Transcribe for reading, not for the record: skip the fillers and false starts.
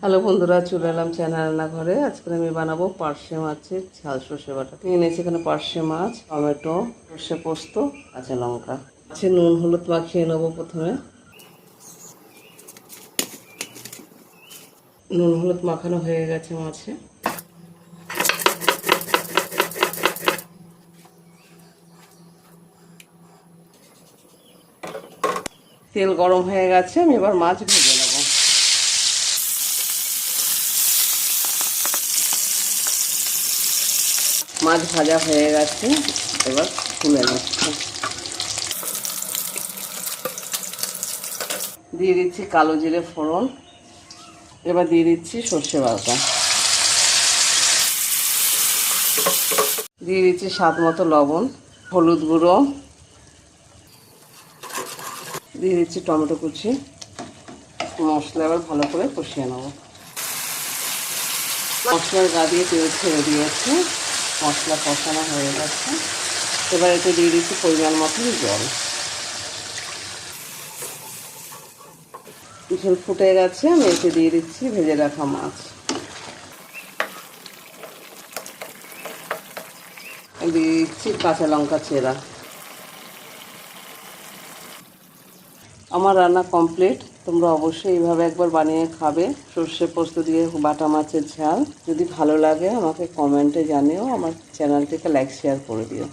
Hello বন্ধুরা, চলে এলাম চ্যানেল রান্নাঘরে। আজকে আমি বানাবো পার্শে মাছের ঝাল সর্ষে বাটা। নিয়ে নিয়েছি এখানে পার্শে মাছ, টমেটো, সর্ষে পোস্ত, কাঁচা লঙ্কা। মাছে নুন হলুদ মাখিয়ে নেবো। প্রথমে নুন হলুদ মাখানো হয়ে গেছে মাছে। তেল গরম হয়ে গেছে, আমি এবার মাছ ভেজে নেবো। মাছ ভাজা হয়ে গেছে, এবার তুলে নিচ্ছি। দিয়ে দিচ্ছি কালো জিরে ফোড়ন, এবার দিয়ে দিচ্ছি সর্ষে বাটা, দিয়ে দিচ্ছি স্বাদ মতো লবণ, হলুদ গুঁড়ো, দিয়ে দিচ্ছি টমেটো কুচি। মশলা এবার ভালো করে কষিয়ে নেব। মশলার গা দিয়ে তেল ছেড়ে দিয়েছে, মশলা কষানো হয়ে গেছে। এবার এতে দিয়ে দিচ্ছি পরিমাণ মতন জল। ঝোল ফুটে গেছে, আমি এতে দিয়ে দিচ্ছি ভেজে রাখা মাছ। দিয়ে দিচ্ছি কাঁচা লঙ্কা চেরা। আমার রান্না কমপ্লিট। তোমরা অবশ্যই এইভাবে একবার বানিয়ে খাবে, সর্ষে পোস্ত দিয়ে বাটা মাছের ঝাল। যদি ভালো লাগে আমাকে কমেন্টে জানিও, আমার চ্যানেলটিকে লাইক শেয়ার করে দিও।